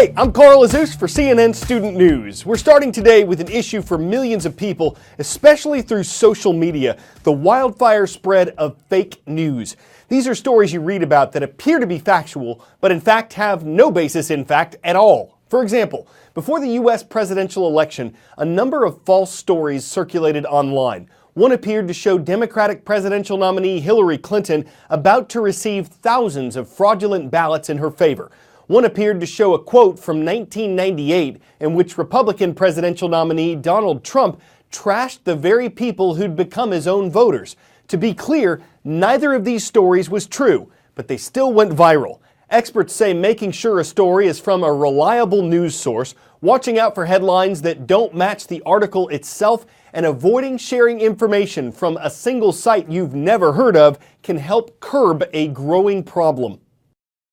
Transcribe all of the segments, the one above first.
Hey, I'm Carl Azuz for CNN Student News. We're starting today with an issue for millions of people, especially through social media, the wildfire spread of fake news. These are stories you read about that appear to be factual, but in fact have no basis in fact at all. For example, before the U.S. presidential election, a number of false stories circulated online. One appeared to show Democratic presidential nominee Hillary Clinton about to receive thousands of fraudulent ballots in her favor. One appeared to show a quote from 1998 in which Republican presidential nominee Donald Trump trashed the very people who'd become his own voters. To be clear, neither of these stories was true, but they still went viral. Experts say making sure a story is from a reliable news source, watching out for headlines that don't match the article itself, and avoiding sharing information from a single site you've never heard of can help curb a growing problem.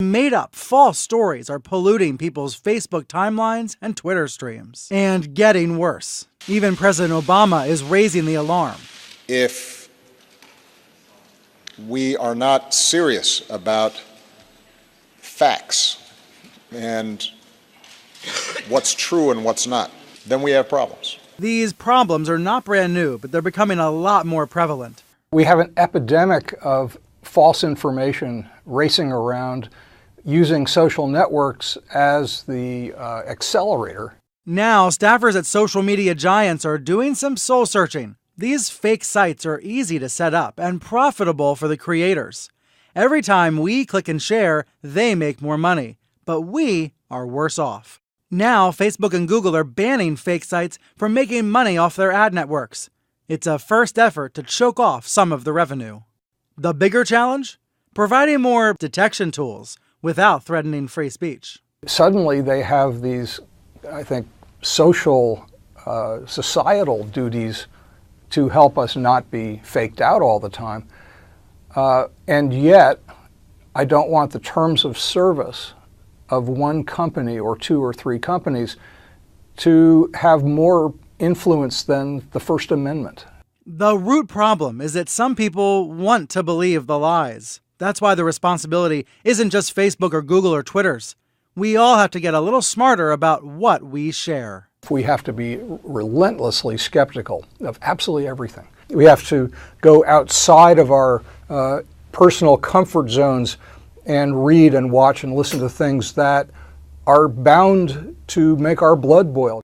Made-up false stories are polluting people's Facebook timelines and Twitter streams. And getting worse. Even President Obama is raising the alarm. If we are not serious about facts and what's true and what's not, then we have problems. These problems are not brand new, but they're becoming a lot more prevalent. We have an epidemic of false information racing around, using social networks as the accelerator. Now, staffers at social media giants are doing some soul searching. These fake sites are easy to set up and profitable for the creators. Every time we click and share, they make more money, but we are worse off. Now, Facebook and Google are banning fake sites from making money off their ad networks. It's a first effort to choke off some of the revenue. The bigger challenge? Providing more detection tools without threatening free speech. Suddenly they have these, I think, social, societal duties to help us not be faked out all the time. And yet, I don't want the terms of service of one company or two or three companies to have more influence than the First Amendment. The root problem is that some people want to believe the lies. That's why the responsibility isn't just Facebook or Google or Twitter's. We all have to get a little smarter about what we share. We have to be relentlessly skeptical of absolutely everything. We have to go outside of our personal comfort zones and read and watch and listen to things that are bound to make our blood boil.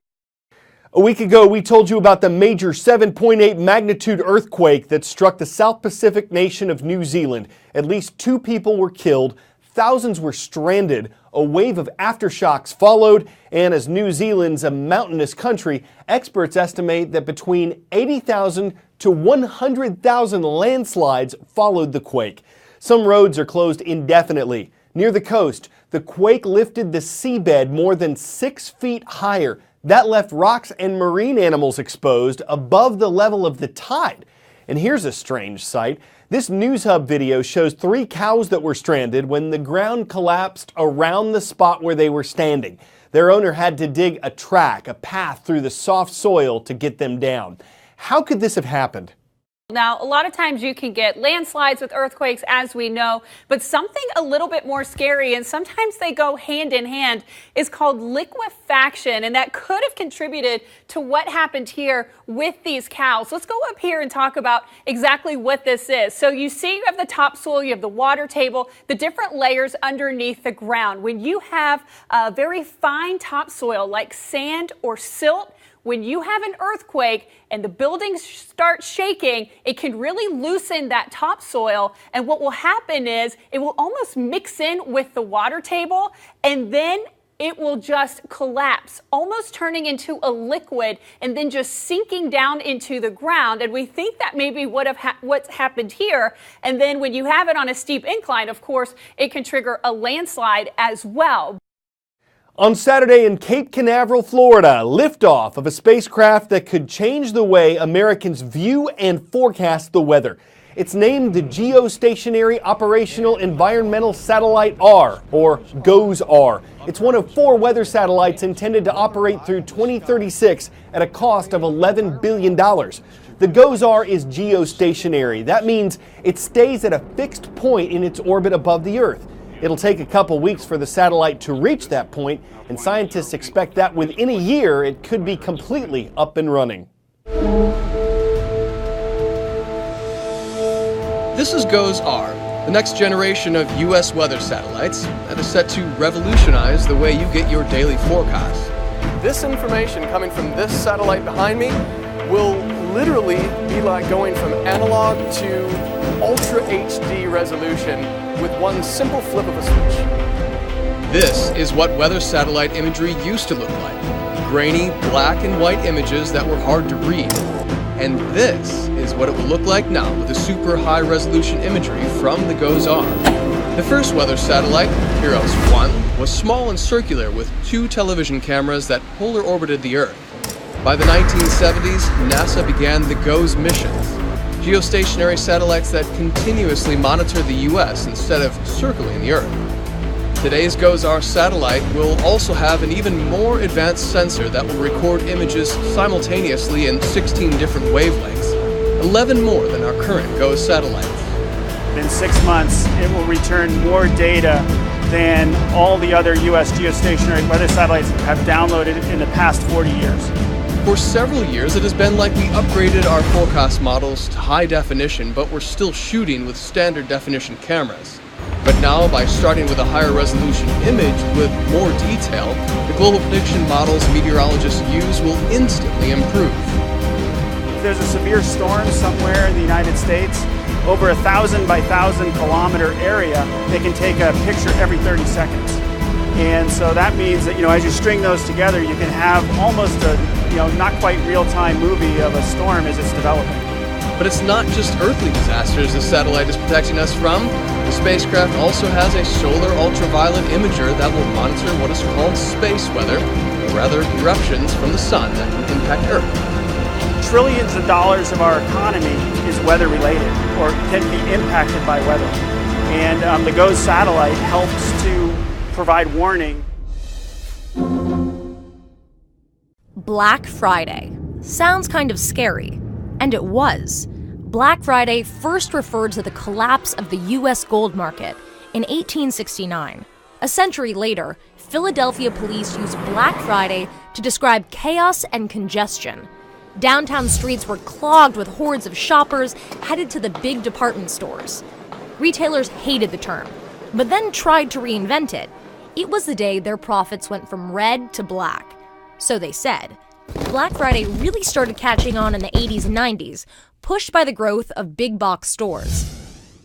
A week ago, we told you about the major 7.8 magnitude earthquake that struck the South Pacific nation of New Zealand. At least 2 people were killed, thousands were stranded, a wave of aftershocks followed, and as New Zealand's a mountainous country, experts estimate that between 80,000 to 100,000 landslides followed the quake. Some roads are closed indefinitely. Near the coast, the quake lifted the seabed more than 6 feet higher. That left rocks and marine animals exposed above the level of the tide. And here's a strange sight. This News Hub video shows 3 cows that were stranded when the ground collapsed around the spot where they were standing. Their owner had to dig a track, a path through the soft soil to get them down. How could this have happened? Now, a lot of times you can get landslides with earthquakes, as we know, but something a little bit more scary, and sometimes they go hand in hand, is called liquefaction, and that could have contributed to what happened here with these cows. Let's go up here and talk about exactly what this is. So you see you have the topsoil, you have the water table, the different layers underneath the ground. When you have a very fine topsoil like sand or silt, when you have an earthquake and the buildings start shaking, it can really loosen that topsoil. And what will happen is it will almost mix in with the water table, and then it will just collapse, almost turning into a liquid and then just sinking down into the ground. And we think that may be what's happened here. And then when you have it on a steep incline, of course, it can trigger a landslide as well. On Saturday in Cape Canaveral, Florida, liftoff of a spacecraft that could change the way Americans view and forecast the weather. It's named the Geostationary Operational Environmental Satellite R, or GOES-R. It's one of 4 weather satellites intended to operate through 2036 at a cost of $11 billion. The GOES-R is geostationary. That means it stays at a fixed point in its orbit above the Earth. It'll take a couple weeks for the satellite to reach that point, and scientists expect that within a year it could be completely up and running. This is GOES-R, the next generation of U.S. weather satellites that is set to revolutionize the way you get your daily forecast. This information coming from this satellite behind me will literally be like going from analog to Ultra HD resolution with one simple flip of a switch. This is what weather satellite imagery used to look like. Grainy, black and white images that were hard to read. And this is what it will look like now with the super high resolution imagery from the GOES-R. The first weather satellite, HEROS-1, was small and circular with 2 television cameras that polar orbited the Earth. By the 1970s, NASA began the GOES missions, geostationary satellites that continuously monitor the US instead of circling the Earth. Today's GOES-R satellite will also have an even more advanced sensor that will record images simultaneously in 16 different wavelengths, 11 more than our current GOES satellites. In 6 months, it will return more data than all the other US geostationary weather satellites have downloaded in the past 40 years. For several years, it has been like we upgraded our forecast models to high definition, but we're still shooting with standard definition cameras. But now, by starting with a higher resolution image with more detail, the global prediction models meteorologists use will instantly improve. If there's a severe storm somewhere in the United States, over 1,000 by 1,000 kilometer area, they can take a picture every 30 seconds. And so that means that, as you string those together, you can have almost a, not quite real-time movie of a storm as it's developing. But it's not just earthly disasters the satellite is protecting us from. The spacecraft also has a solar ultraviolet imager that will monitor what is called space weather, or rather eruptions from the sun that can impact Earth. Trillions of dollars of our economy is weather-related, or can be impacted by weather. And the GOES satellite helps to provide warning. Black Friday. Sounds kind of scary. And it was. Black Friday first referred to the collapse of the U.S. gold market in 1869. A century later, Philadelphia police used Black Friday to describe chaos and congestion. Downtown streets were clogged with hordes of shoppers headed to the big department stores. Retailers hated the term, but then tried to reinvent it. It was the day their profits went from red to black. So they said. Black Friday really started catching on in the 80s and 90s, pushed by the growth of big box stores.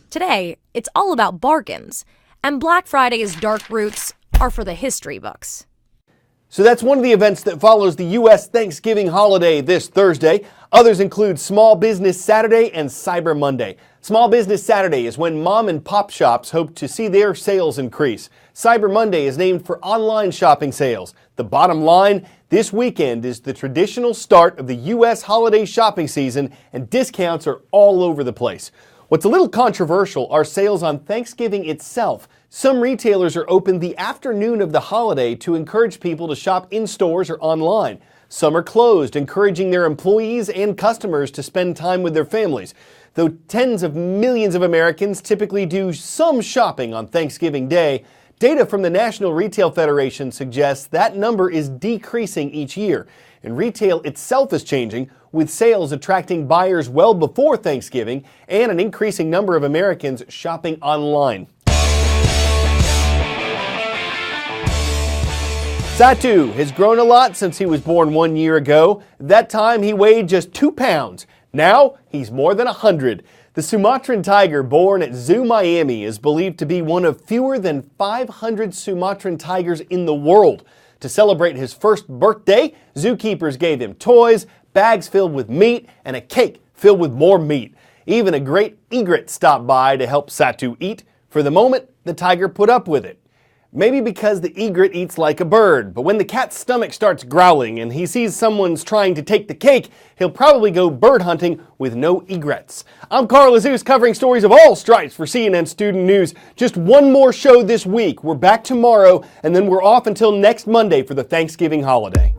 Today, it's all about bargains, and Black Friday's dark roots are for the history books. So that's one of the events that follows the U.S. Thanksgiving holiday this Thursday. Others include Small Business Saturday and Cyber Monday. Small Business Saturday is when mom and pop shops hope to see their sales increase. Cyber Monday is named for online shopping sales. The bottom line, this weekend is the traditional start of the U.S. holiday shopping season, and discounts are all over the place. What's a little controversial are sales on Thanksgiving itself. Some retailers are open the afternoon of the holiday to encourage people to shop in stores or online. Some are closed, encouraging their employees and customers to spend time with their families. Though tens of millions of Americans typically do some shopping on Thanksgiving Day, data from the National Retail Federation suggests that number is decreasing each year. And retail itself is changing, with sales attracting buyers well before Thanksgiving and an increasing number of Americans shopping online. Satu has grown a lot since he was born 1 year ago. At that time, he weighed just 2 pounds. Now, he's more than 100. The Sumatran tiger, born at Zoo Miami, is believed to be one of fewer than 500 Sumatran tigers in the world. To celebrate his first birthday, zookeepers gave him toys, bags filled with meat, and a cake filled with more meat. Even a great egret stopped by to help Satu eat. For the moment, the tiger put up with it. Maybe because the egret eats like a bird, but when the cat's stomach starts growling and he sees someone's trying to take the cake, he'll probably go bird hunting with no egrets. I'm Carl Azuz, covering stories of all stripes for CNN Student News. Just one more show this week. We're back tomorrow, and then we're off until next Monday for the Thanksgiving holiday.